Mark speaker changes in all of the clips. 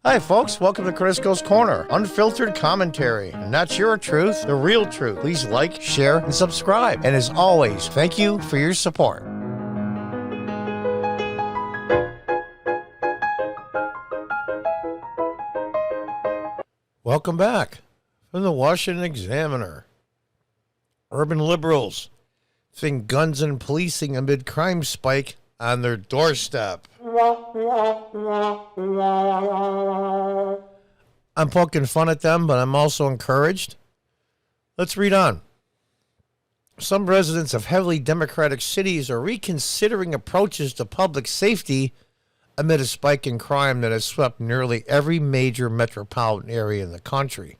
Speaker 1: Hi, folks. Welcome to Crisco's Corner. Unfiltered commentary. And not your truth, the real truth. Please like, share, and subscribe. And as always, thank you for your support. Welcome back from the Washington Examiner. Urban liberals think guns and policing amid crime spike on their doorstep. I'm poking fun at them, but I'm also encouraged. Let's read on. Some residents of heavily Democratic cities are reconsidering approaches to public safety amid a spike in crime that has swept nearly every major metropolitan area in the country.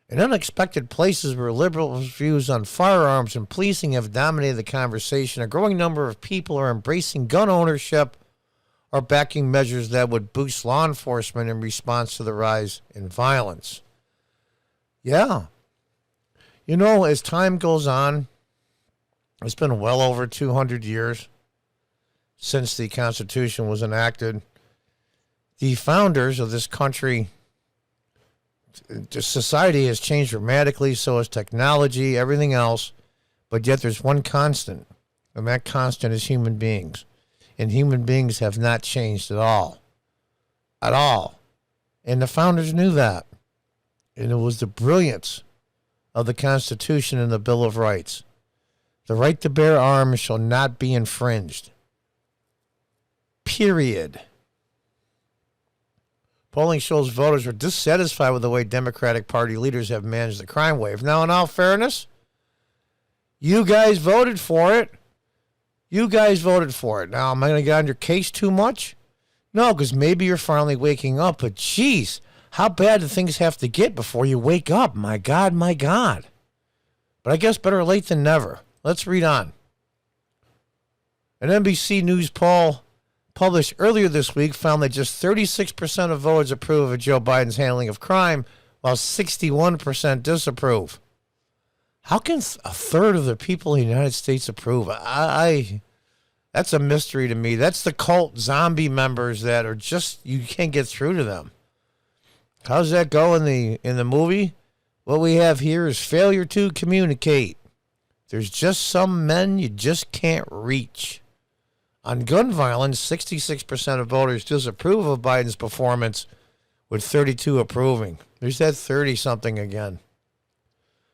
Speaker 1: In unexpected places where liberals' views on firearms and policing have dominated the conversation, a growing number of people are embracing gun ownership or backing measures that would boost law enforcement in response to the rise in violence. Yeah. You know, as time goes on, it's been well over 200 years since the Constitution was enacted. The founders of this country, society has changed dramatically, so has technology, everything else, but yet there's one constant, and that constant is human beings. And human beings have not changed at all. At all. And the founders knew that. And it was the brilliance of the Constitution and the Bill of Rights. The right to bear arms shall not be infringed. Period. Polling shows voters are dissatisfied with the way Democratic Party leaders have managed the crime wave. Now, in all fairness, you guys voted for it. You guys voted for it. Now, am I going to get on your case too much? No, because maybe you're finally waking up. But, geez, how bad do things have to get before you wake up? My God, my God. But I guess better late than never. Let's read on. An NBC News poll published earlier this week found that just 36% of voters approve of Joe Biden's handling of crime, while 61% disapprove. How can a third of the people in the United States approve? That's a mystery to me. That's the cult zombie members that are just, you can't get through to them. How's that go in the movie? What we have here is failure to communicate. There's just some men you just can't reach. On gun violence, 66% of voters disapprove of Biden's performance, with 32 approving. There's that 30-something again.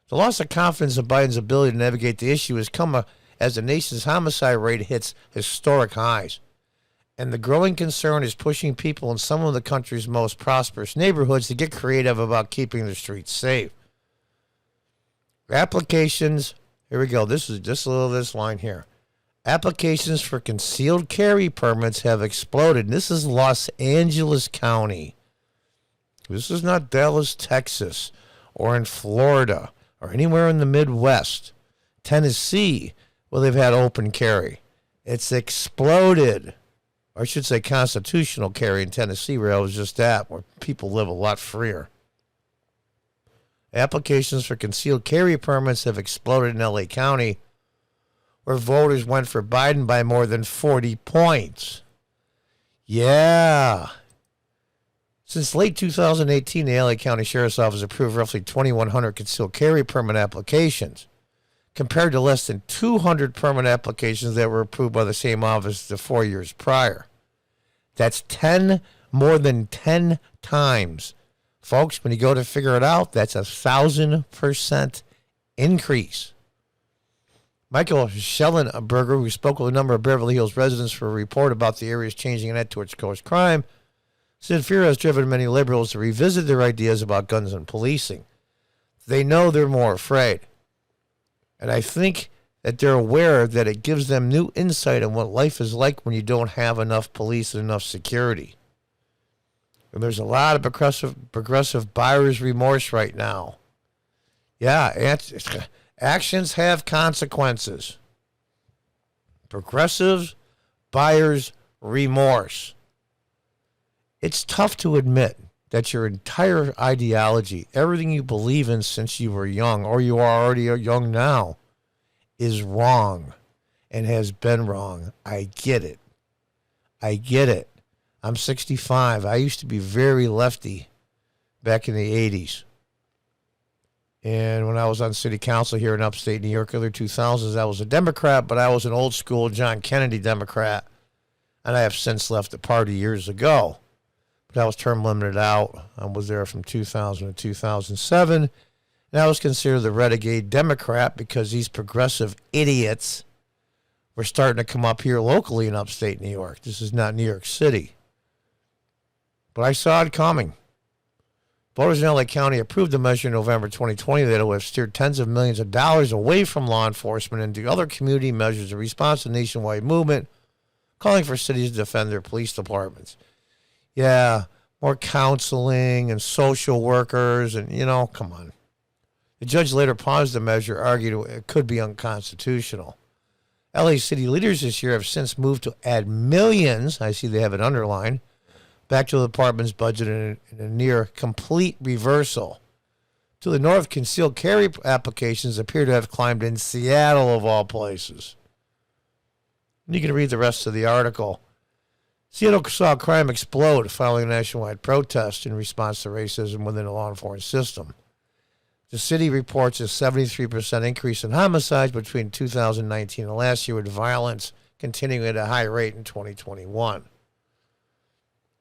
Speaker 1: The loss of confidence in Biden's ability to navigate the issue has come as the nation's homicide rate hits historic highs. And the growing concern is pushing people in some of the country's most prosperous neighborhoods to get creative about keeping the streets safe. Applications, here we go. This is just a little this line here. Applications for concealed carry permits have exploded. And this is Los Angeles County. This is not Dallas, Texas, or in Florida, or anywhere in the Midwest. Tennessee, well, they've had open carry. It's exploded. Or I should say constitutional carry in Tennessee, where I was just at, where people live a lot freer. Applications for concealed carry permits have exploded in L.A. County, where voters went for Biden by more than 40 points. Yeah. Since late 2018, the LA County Sheriff's Office approved roughly 2,100 concealed carry permit applications, compared to less than 200 permit applications that were approved by the same office the 4 years prior. That's more than 10 times. Folks, when you go to figure it out, that's 1,000% increase. Michael Schellenberger, who spoke with a number of Beverly Hills residents for a report about the area's changing head towards coast crime, said fear has driven many liberals to revisit their ideas about guns and policing. They know they're more afraid. And I think that they're aware that it gives them new insight on what life is like when you don't have enough police and enough security. And there's a lot of progressive buyer's remorse right now. Yeah, actions have consequences. Progressive buyer's remorse. It's tough to admit that your entire ideology, everything you believe in since you were young, or you are already young now, is wrong and has been wrong. I get it. I'm 65. I used to be very lefty back in the 80s. And when I was on city council here in upstate New York, early 2000s, I was a Democrat, but I was an old school John Kennedy Democrat. And I have since left the party years ago. But I was term limited out. I was there from 2000 to 2007. And I was considered the renegade Democrat because these progressive idiots were starting to come up here locally in upstate New York. This is not New York City. But I saw it coming. Voters in LA County approved the measure in November 2020 that would have steered tens of millions of dollars away from law enforcement into other community measures in response to the nationwide movement calling for cities to defend their police departments. Yeah, more counseling and social workers and, come on. The judge later paused the measure, argued it could be unconstitutional. LA city leaders this year have since moved to add millions, I see they have it underlined, back to the department's budget in a near complete reversal. To the north, concealed carry applications appear to have climbed in Seattle, of all places. And you can read the rest of the article. Seattle saw crime explode following a nationwide protest in response to racism within the law enforcement system. The city reports a 73% increase in homicides between 2019 and last year, with violence continuing at a high rate in 2021.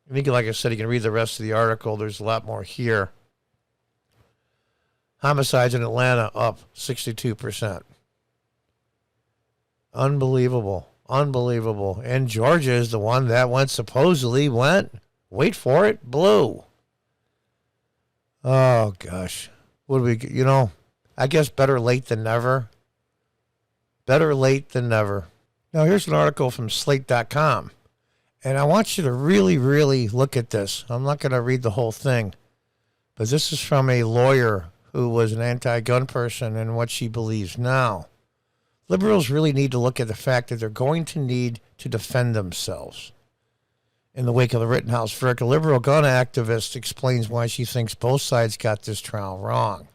Speaker 1: And you can, like I said, you can read the rest of the article. There's a lot more here. Homicides in Atlanta up 62%. Unbelievable. Unbelievable. And Georgia is the one that supposedly went, wait for it, blue. Oh, gosh. What do we, I guess better late than never. Better late than never. Now, here's an article from Slate.com. And I want you to really, really look at this. I'm not going to read the whole thing. But this is from a lawyer who was an anti-gun person and what she believes now. Liberals really need to look at the fact that they're going to need to defend themselves. In the wake of the Rittenhouse verdict, a liberal gun activist explains why she thinks both sides got this trial wrong.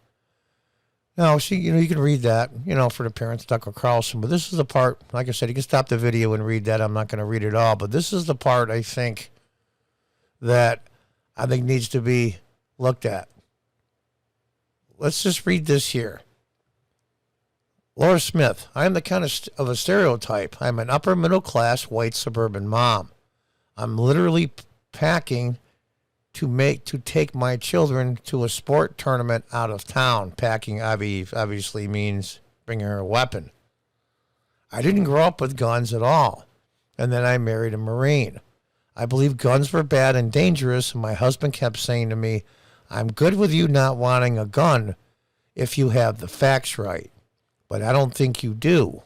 Speaker 1: Now, you can read that, for the parents, Tucker Carlson. But this is the part, like I said, you can stop the video and read that. I'm not going to read it all. But this is the part I think needs to be looked at. Let's just read this here. Laura Smith, I am the kind of a stereotype. I'm an upper middle class white suburban mom. I'm literally packing to take my children to a sport tournament out of town. Packing obviously means bringing her a weapon. I didn't grow up with guns at all. And then I married a Marine. I believe guns were bad and dangerous, and my husband kept saying to me, I'm good with you not wanting a gun if you have the facts right. But I don't think you do. Will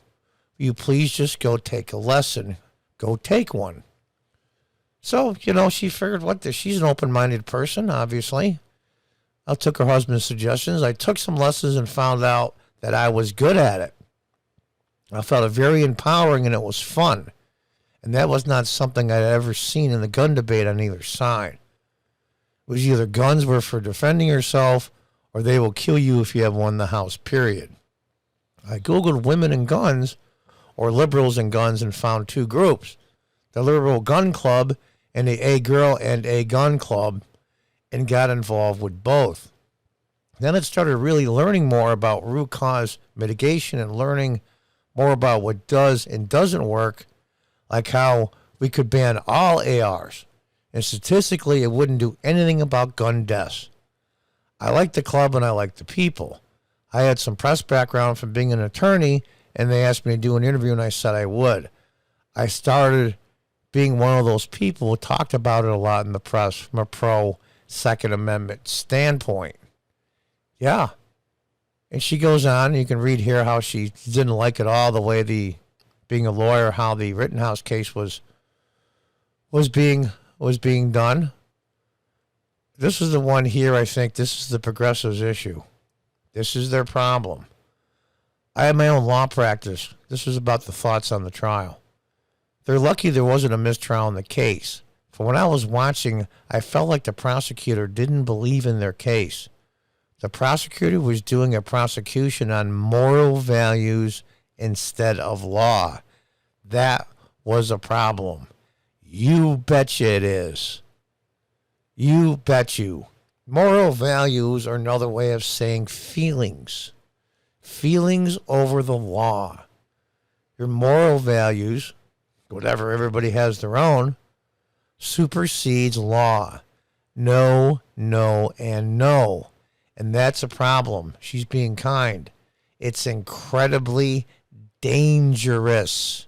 Speaker 1: you please just go take a lesson? Go take one. So, she figured, she's an open-minded person, obviously. I took her husband's suggestions. I took some lessons and found out that I was good at it. I felt it very empowering and it was fun. And that was not something I'd ever seen in the gun debate on either side. It was either guns were for defending yourself or they will kill you if you have one in the house, period. I Googled women and guns or liberals and guns and found two groups. The Liberal Gun Club and the A Girl and A Gun Club, and got involved with both. Then it started really learning more about root cause mitigation and learning more about what does and doesn't work, like how we could ban all ARs. And statistically, it wouldn't do anything about gun deaths. I like the club and I like the people. I had some press background from being an attorney, and they asked me to do an interview, and I said I would. I started being one of those people who talked about it a lot in the press from a pro-Second Amendment standpoint. Yeah. And she goes on, you can read here how she didn't like it all, the way being a lawyer, how the Rittenhouse case was being done. This is the one here, I think, this is the progressives' issue. This is their problem. I have my own law practice. This is about the thoughts on the trial. They're lucky there wasn't a mistrial in the case. For when I was watching, I felt like the prosecutor didn't believe in their case. The prosecutor was doing a prosecution on moral values instead of law. That was a problem. You betcha it is. You bet you. Moral values are another way of saying feelings. Feelings over the law. Your moral values, whatever, everybody has their own, supersedes law. No, no, and no. And that's a problem. She's being kind. It's incredibly dangerous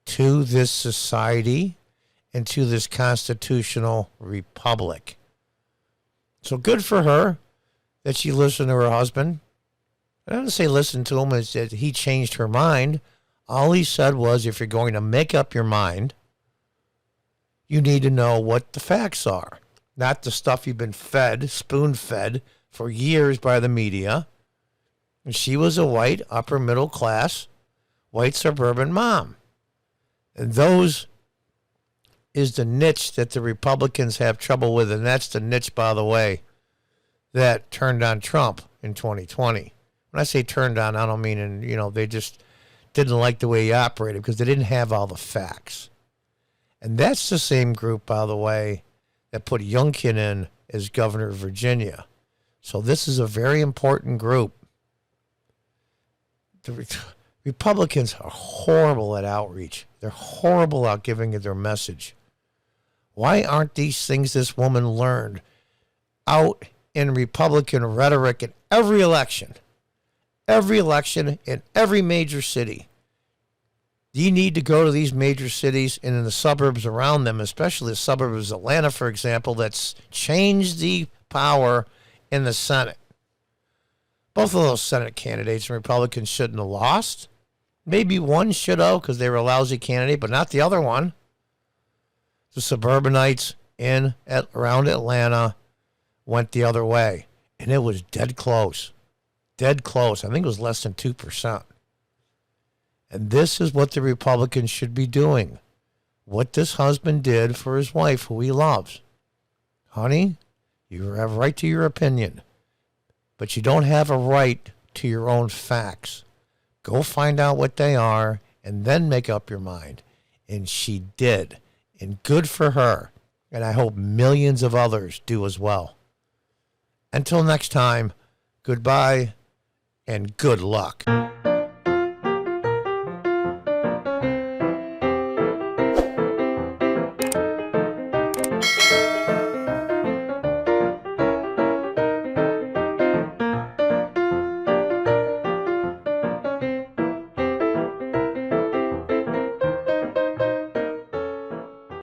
Speaker 1: to this society and to this constitutional republic. So good for her that she listened to her husband. I don't say listen to him, it's that he changed her mind. All he said was, if you're going to make up your mind, you need to know what the facts are. Not the stuff you've been fed, spoon-fed, for years by the media. And she was a white, upper middle class, white suburban mom. And those is the niche that the Republicans have trouble with. And that's the niche, by the way, that turned on Trump in 2020. When I say turned on, I don't mean, they just didn't like the way he operated because they didn't have all the facts. And that's the same group, by the way, that put Youngkin in as governor of Virginia. So this is a very important group. The Republicans are horrible at outreach. They're horrible at giving their message. Why aren't these things this woman learned out in Republican rhetoric in every election? Every election in every major city. You need to go to these major cities and in the suburbs around them, especially the suburbs of Atlanta, for example, that's changed the power in the Senate. Both of those Senate candidates and Republicans shouldn't have lost. Maybe one should have because they were a lousy candidate, but not the other one. The suburbanites around Atlanta went the other way, and it was dead close. Dead close. I think it was less than 2%. And this is what the Republicans should be doing. What this husband did for his wife, who he loves. Honey, you have a right to your opinion, but you don't have a right to your own facts. Go find out what they are and then make up your mind. And she did. And good for her. And I hope millions of others do as well. Until next time, goodbye and good luck.